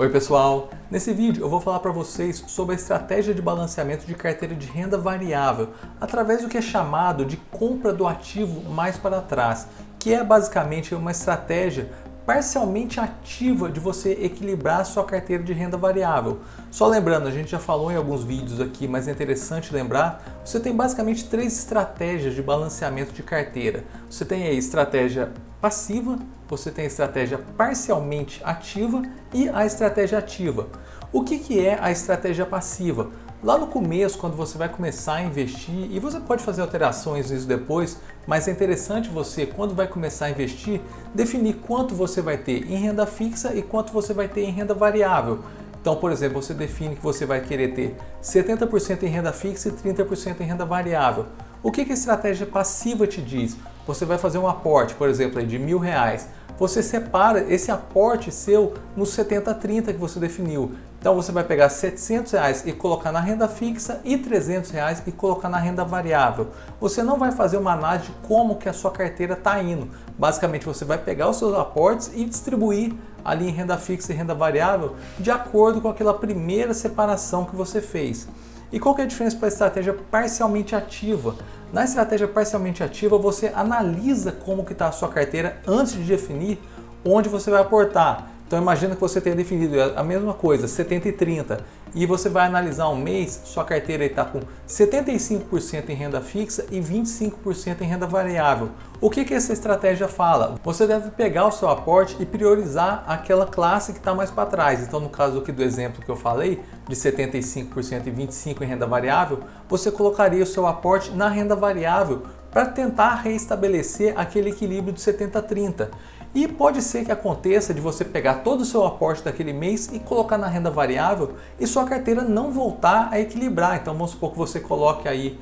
Oi pessoal, nesse vídeo eu vou falar para vocês sobre a estratégia de balanceamento de carteira de renda variável através do que é chamado de compra do ativo mais para trás, que é basicamente uma estratégia parcialmente ativa de você equilibrar a sua carteira de renda variável. Só lembrando, a gente já falou em alguns vídeos aqui, mas é interessante lembrar, você tem basicamente três estratégias de balanceamento de carteira. Você tem a estratégia passiva, você tem a estratégia parcialmente ativa e a estratégia ativa. O que é a estratégia passiva? Lá no começo, quando você vai começar a investir, e você pode fazer alterações nisso depois, mas é interessante você, quando vai começar a investir, definir quanto você vai ter em renda fixa e quanto você vai ter em renda variável. Então, por exemplo, você define que você vai querer ter 70% em renda fixa e 30% em renda variável. O que a estratégia passiva te diz? Você vai fazer um aporte, por exemplo, de R$1.000. Você separa esse aporte seu nos 70-30 que você definiu. Então você vai pegar R$700 e colocar na renda fixa e R$300 e colocar na renda variável. Você não vai fazer uma análise de como que a sua carteira está indo. Basicamente você vai pegar os seus aportes e distribuir ali em renda fixa e renda variável de acordo com aquela primeira separação que você fez. E qual que é a diferença para a estratégia parcialmente ativa? Na estratégia parcialmente ativa, você analisa como que está a sua carteira antes de definir onde você vai aportar. Então imagina que você tenha definido a mesma coisa, 70 e 30, e você vai analisar um mês, sua carteira está com 75% em renda fixa e 25% em renda variável. O que essa estratégia fala? Você deve pegar o seu aporte e priorizar aquela classe que está mais para trás. Então no caso aqui do exemplo que eu falei, de 75% e 25% em renda variável, você colocaria o seu aporte na renda variável para tentar reestabelecer aquele equilíbrio de 70-30. E pode ser que aconteça de você pegar todo o seu aporte daquele mês e colocar na renda variável e sua carteira não voltar a equilibrar. Então vamos supor que você coloque aí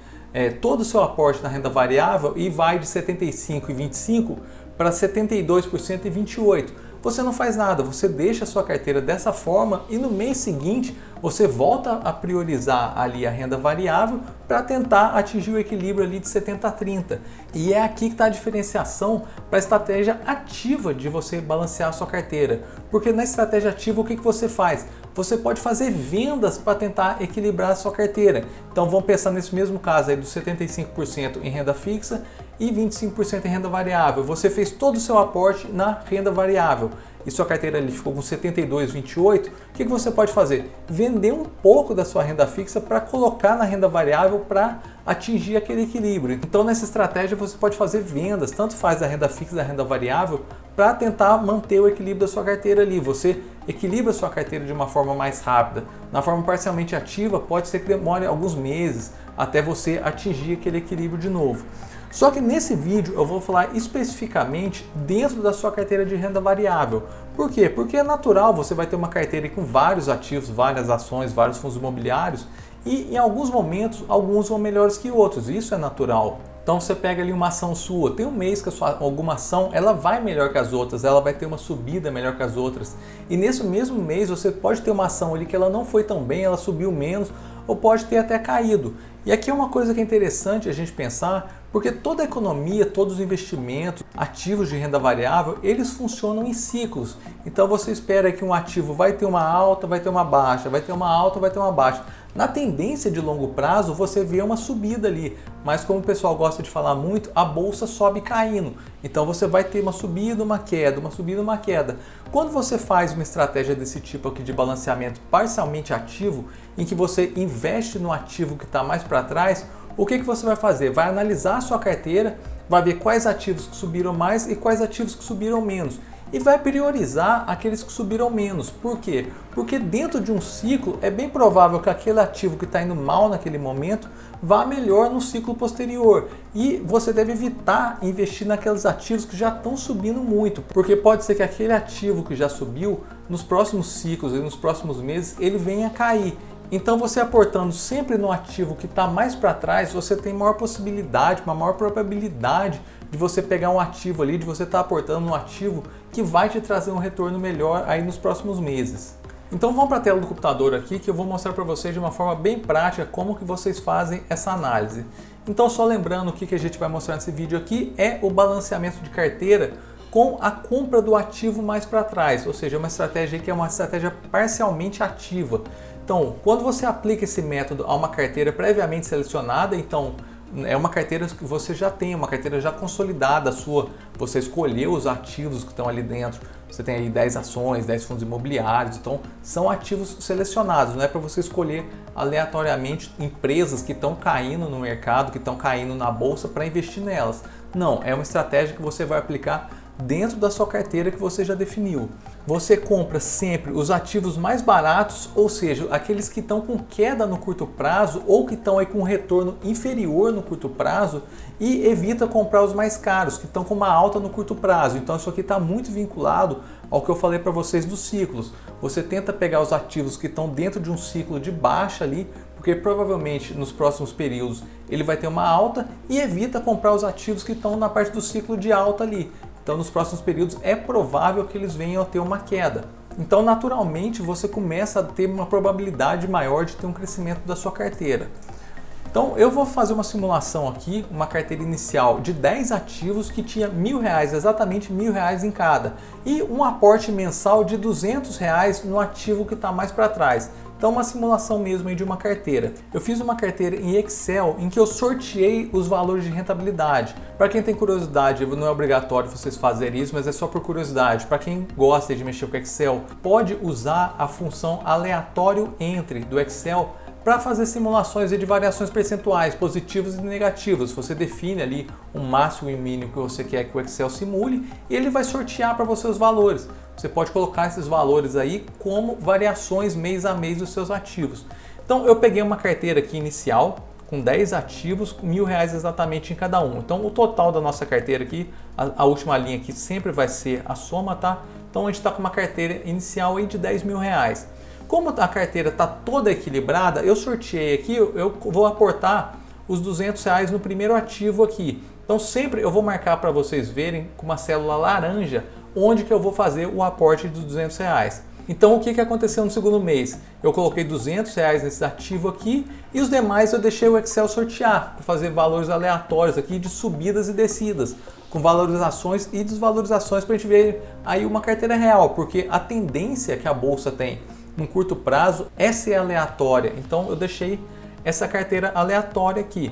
todo o seu aporte na renda variável e vai de 75% e 25% para 72% e 28%. Você não faz nada, você deixa a sua carteira dessa forma e no mês seguinte você volta a priorizar ali a renda variável para tentar atingir o equilíbrio ali de 70-30. E é aqui que está a diferenciação para a estratégia ativa de você balancear a sua carteira. Porque na estratégia ativa o que você faz? Você pode fazer vendas para tentar equilibrar a sua carteira. Então vamos pensar nesse mesmo caso aí dos 75% em renda fixa e 25% em renda variável. Você fez todo o seu aporte na renda variável e sua carteira ali ficou com 72,28, o que você pode fazer? Vender um pouco da sua renda fixa para colocar na renda variável para atingir aquele equilíbrio. Então nessa estratégia você pode fazer vendas, tanto faz da renda fixa e da renda variável, para tentar manter o equilíbrio da sua carteira ali. Você equilibra a sua carteira de uma forma mais rápida. Na forma parcialmente ativa, pode ser que demore alguns meses até você atingir aquele equilíbrio de novo. Só que nesse vídeo eu vou falar especificamente dentro da sua carteira de renda variável. Por quê? Porque é natural, você vai ter uma carteira com vários ativos, várias ações, vários fundos imobiliários e em alguns momentos, alguns vão melhores que outros, isso é natural. Então você pega ali uma ação sua, tem um mês que alguma ação ela vai melhor que as outras, ela vai ter uma subida melhor que as outras. E nesse mesmo mês você pode ter uma ação ali que ela não foi tão bem, ela subiu menos ou pode ter até caído. E aqui é uma coisa que é interessante a gente pensar, porque toda a economia, todos os investimentos, ativos de renda variável, eles funcionam em ciclos. Então você espera que um ativo vai ter uma alta, vai ter uma baixa, vai ter uma alta, vai ter uma baixa. Na tendência de longo prazo, você vê uma subida ali, mas como o pessoal gosta de falar muito, a bolsa sobe caindo. Então você vai ter uma subida, uma queda, uma subida, uma queda. Quando você faz uma estratégia desse tipo aqui de balanceamento parcialmente ativo, em que você investe no ativo que está mais para trás, o que você vai fazer? Vai analisar a sua carteira, vai ver quais ativos que subiram mais e quais ativos que subiram menos. E vai priorizar aqueles que subiram menos. Por quê? Porque dentro de um ciclo é bem provável que aquele ativo que está indo mal naquele momento vá melhor no ciclo posterior. E você deve evitar investir naqueles ativos que já estão subindo muito. Porque pode ser que aquele ativo que já subiu, nos próximos ciclos e nos próximos meses, ele venha a cair. Então você aportando sempre no ativo que está mais para trás, você tem maior possibilidade, uma maior probabilidade de você pegar um ativo ali, de você estar aportando no ativo que vai te trazer um retorno melhor aí nos próximos meses. Então vamos para a tela do computador aqui que eu vou mostrar para vocês de uma forma bem prática como que vocês fazem essa análise. Então só lembrando o que a gente vai mostrar nesse vídeo aqui é o balanceamento de carteira com a compra do ativo mais para trás, ou seja, uma estratégia que é uma estratégia parcialmente ativa. Então, quando você aplica esse método a uma carteira previamente selecionada, então é uma carteira que você já tem, uma carteira já consolidada sua, você escolheu os ativos que estão ali dentro, você tem aí 10 ações, 10 fundos imobiliários, então são ativos selecionados, não é para você escolher aleatoriamente empresas que estão caindo no mercado, que estão caindo na bolsa para investir nelas. Não, é uma estratégia que você vai aplicar dentro da sua carteira que você já definiu. Você compra sempre os ativos mais baratos, ou seja, aqueles que estão com queda no curto prazo ou que estão aí com retorno inferior no curto prazo, e evita comprar os mais caros, que estão com uma alta no curto prazo. Então isso aqui está muito vinculado ao que eu falei para vocês dos ciclos. Você tenta pegar os ativos que estão dentro de um ciclo de baixa ali, porque provavelmente nos próximos períodos ele vai ter uma alta, e evita comprar os ativos que estão na parte do ciclo de alta ali. Então, nos próximos períodos é provável que eles venham a ter uma queda. Então, naturalmente, você começa a ter uma probabilidade maior de ter um crescimento da sua carteira. Então, eu vou fazer uma simulação aqui, uma carteira inicial de 10 ativos que tinha R$1.000, exatamente R$1.000 em cada, e um aporte mensal de R$200 no ativo que está mais para trás. Então, uma simulação mesmo aí de uma carteira. Eu fiz uma carteira em Excel em que eu sorteei os valores de rentabilidade. Para quem tem curiosidade, não é obrigatório vocês fazerem isso, mas é só por curiosidade. Para quem gosta de mexer com Excel, pode usar a função aleatório entre do Excel para fazer simulações de variações percentuais positivas e negativas. Você define ali o máximo e mínimo que você quer que o Excel simule e ele vai sortear para você os valores. Você pode colocar esses valores aí como variações mês a mês dos seus ativos. Então eu peguei uma carteira aqui inicial com 10 ativos, R$1.000 exatamente em cada um. Então o total da nossa carteira aqui, a última linha aqui sempre vai ser a soma, tá? Então a gente está com uma carteira inicial aí de R$10.000. Como a carteira está toda equilibrada, eu sorteei aqui, eu vou aportar os R$200 no primeiro ativo aqui. Então sempre eu vou marcar para vocês verem com uma célula laranja onde que eu vou fazer o aporte dos R$200. Então o que aconteceu no segundo mês? Eu coloquei R$200 nesse ativo aqui e os demais eu deixei o Excel sortear para fazer valores aleatórios aqui de subidas e descidas, com valorizações e desvalorizações para a gente ver aí uma carteira real, porque a tendência que a bolsa tem no curto prazo é ser aleatória. Então eu deixei essa carteira aleatória aqui.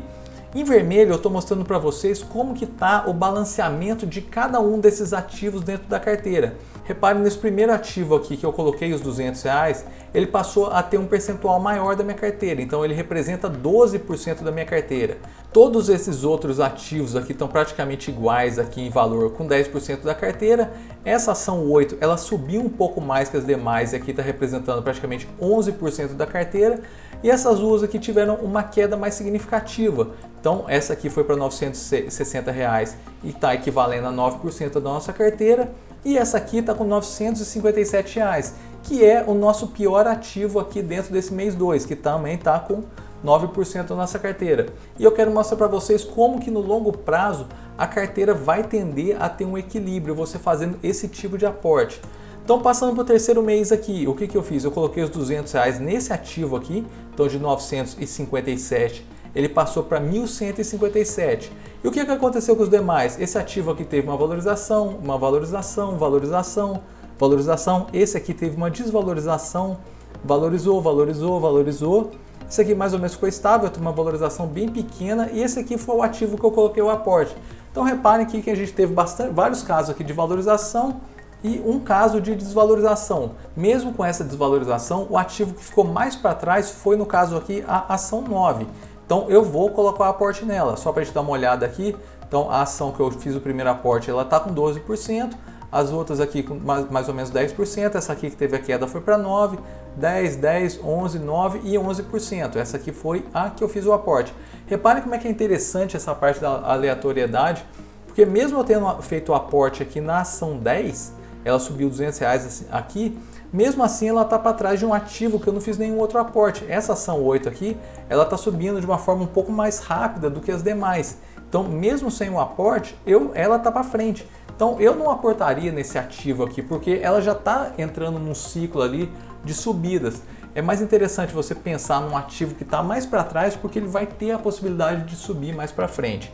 Em vermelho eu estou mostrando para vocês como que está o balanceamento de cada um desses ativos dentro da carteira. Reparem nesse primeiro ativo aqui que eu coloquei os R$200, ele passou a ter um percentual maior da minha carteira, então ele representa 12% da minha carteira. Todos esses outros ativos aqui estão praticamente iguais aqui em valor, com 10% da carteira. Essa ação 8, ela subiu um pouco mais que as demais e aqui está representando praticamente 11% da carteira. E essas duas aqui tiveram uma queda mais significativa. Então essa aqui foi para R$960 e está equivalendo a 9% da nossa carteira. E essa aqui está com R$957, que é o nosso pior ativo aqui dentro desse mês 2, que também está com 9% da nossa carteira. E eu quero mostrar para vocês como que no longo prazo a carteira vai tender a ter um equilíbrio, você fazendo esse tipo de aporte. Então passando para o terceiro mês aqui, o que eu fiz? Eu coloquei os R$200 nesse ativo aqui, então de 957 ele passou para 1.157. E o que aconteceu com os demais? Esse ativo aqui teve uma valorização, uma valorização, valorização, valorização. Esse aqui teve uma desvalorização, valorizou, valorizou, valorizou. Esse aqui mais ou menos ficou estável, teve uma valorização bem pequena. E esse aqui foi o ativo que eu coloquei o aporte. Então reparem aqui que a gente teve vários casos aqui de valorização e um caso de desvalorização. Mesmo com essa desvalorização, o ativo que ficou mais para trás foi, no caso aqui, a ação 9. Então eu vou colocar o aporte nela, só para a gente dar uma olhada aqui. Então a ação que eu fiz o primeiro aporte, ela está com 12%, as outras aqui com mais ou menos 10%, essa aqui que teve a queda foi para 9%, 10%, 10%, 11%, 9% e 11%. Essa aqui foi a que eu fiz o aporte. Reparem como é que é interessante essa parte da aleatoriedade, porque mesmo eu tendo feito o aporte aqui na ação 10, ela subiu R$200 aqui, mesmo assim ela está para trás de um ativo que eu não fiz nenhum outro aporte. Essa ação 8 aqui, ela está subindo de uma forma um pouco mais rápida do que as demais. Então, mesmo sem o aporte, ela está para frente. Então, eu não aportaria nesse ativo aqui, porque ela já está entrando num ciclo ali de subidas. É mais interessante você pensar num ativo que está mais para trás, porque ele vai ter a possibilidade de subir mais para frente.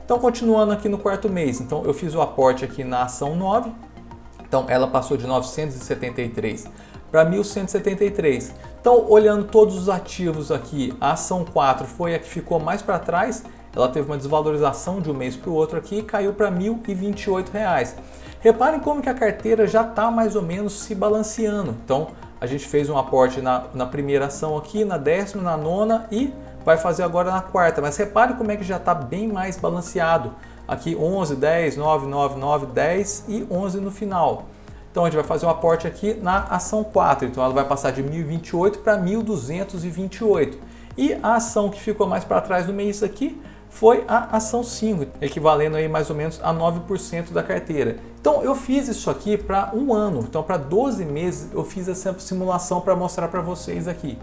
Então, continuando aqui no quarto mês, então eu fiz o aporte aqui na ação 9, então ela passou de 973 para 1.173. Então, olhando todos os ativos aqui, a ação 4 foi a que ficou mais para trás, ela teve uma desvalorização de um mês para o outro aqui e caiu para R$ 1.028. Reparem como que a carteira já está mais ou menos se balanceando. Então, a gente fez um aporte na primeira ação aqui, na 10ª, na 9ª e vai fazer agora na 4ª. Mas reparem como é que já está bem mais balanceado. Aqui 11, 10, 9, 9, 9, 10 e 11 no final. Então a gente vai fazer um aporte aqui na ação 4. Então ela vai passar de 1.028 para 1.228. E a ação que ficou mais para trás no mês aqui foi a ação 5, equivalendo aí mais ou menos a 9% da carteira. Então eu fiz isso aqui para um ano, então para 12 meses eu fiz essa simulação para mostrar para vocês aqui.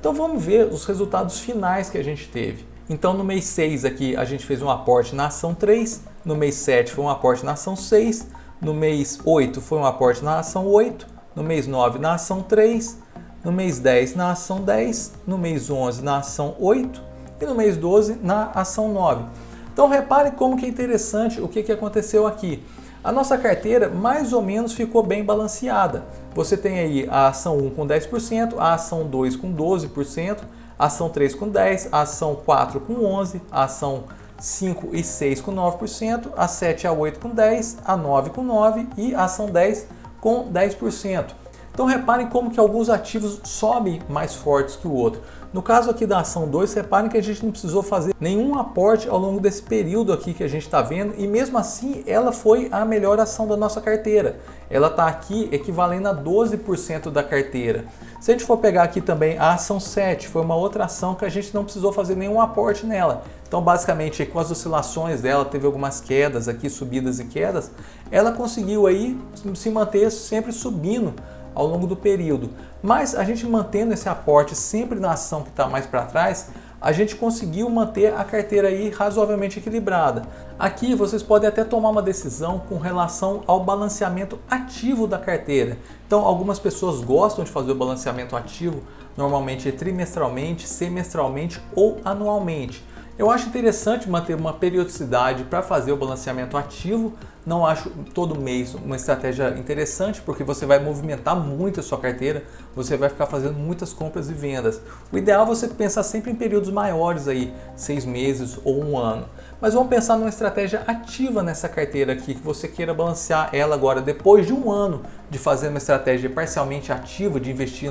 Então vamos ver os resultados finais que a gente teve. Então no mês 6 aqui a gente fez um aporte na ação 3, no mês 7 foi um aporte na ação 6, no mês 8 foi um aporte na ação 8, no mês 9 na ação 3, no mês 10 na ação 10, no mês 11 na ação 8, e no mês 12 na ação 9. Então reparem como que é interessante o que aconteceu aqui. A nossa carteira mais ou menos ficou bem balanceada. Você tem aí a ação 1 com 10%, a ação 2 com 12%, a ação 3 com 10%, a ação 4 com 11%, a ação 5 e 6 com 9%, a 7 e a 8 com 10%, a 9 com 9% e a ação 10 com 10%. Então reparem como que alguns ativos sobem mais fortes que o outro. No caso aqui da ação 2, reparem que a gente não precisou fazer nenhum aporte ao longo desse período aqui que a gente está vendo e mesmo assim ela foi a melhor ação da nossa carteira. Ela está aqui equivalendo a 12% da carteira. Se a gente for pegar aqui também a ação 7, foi uma outra ação que a gente não precisou fazer nenhum aporte nela. Então basicamente com as oscilações dela, teve algumas quedas aqui, subidas e quedas, ela conseguiu aí se manter sempre subindo ao longo do período. Mas a gente mantendo esse aporte sempre na ação que está mais para trás, a gente conseguiu manter a carteira aí razoavelmente equilibrada. Aqui vocês podem até tomar uma decisão com relação ao balanceamento ativo da carteira. Então algumas pessoas gostam de fazer o balanceamento ativo normalmente trimestralmente, semestralmente ou anualmente. Eu acho interessante manter uma periodicidade para fazer o balanceamento ativo. Não acho todo mês uma estratégia interessante, porque você vai movimentar muito a sua carteira, você vai ficar fazendo muitas compras e vendas. O ideal é você pensar sempre em períodos maiores aí, 6 meses ou um ano. Mas vamos pensar numa estratégia ativa nessa carteira aqui, que você queira balancear ela agora, depois de um ano de fazer uma estratégia parcialmente ativa, de investir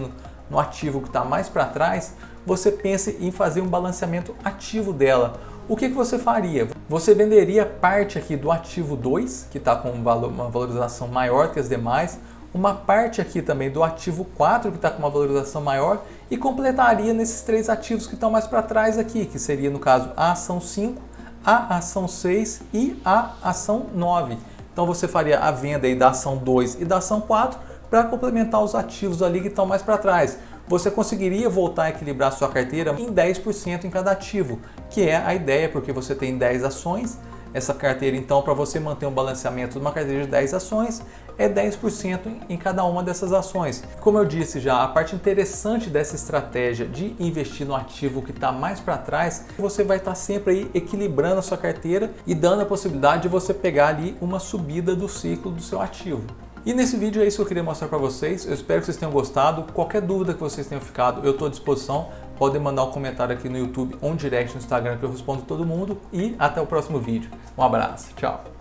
no ativo que está mais para trás, você pense em fazer um balanceamento ativo dela. O que você faria? Você venderia parte aqui do ativo 2, que está com uma valorização maior que as demais, uma parte aqui também do ativo 4, que está com uma valorização maior, e completaria nesses 3 ativos que estão mais para trás aqui, que seria no caso a ação 5, a ação 6 e a ação 9. Então você faria a venda aí da ação 2 e da ação 4 para complementar os ativos ali que estão mais para trás. Você conseguiria voltar a equilibrar sua carteira em 10% em cada ativo, que é a ideia, porque você tem 10 ações. Essa carteira, então, para você manter um balanceamento de uma carteira de 10 ações, é 10% em cada uma dessas ações. Como eu disse já, a parte interessante dessa estratégia de investir no ativo que está mais para trás, você vai estar sempre aí equilibrando a sua carteira e dando a possibilidade de você pegar ali uma subida do ciclo do seu ativo. E nesse vídeo é isso que eu queria mostrar para vocês. Eu espero que vocês tenham gostado. Qualquer dúvida que vocês tenham ficado, eu estou à disposição. Podem mandar um comentário aqui no YouTube ou um direct no Instagram que eu respondo todo mundo. E até o próximo vídeo. Um abraço. Tchau.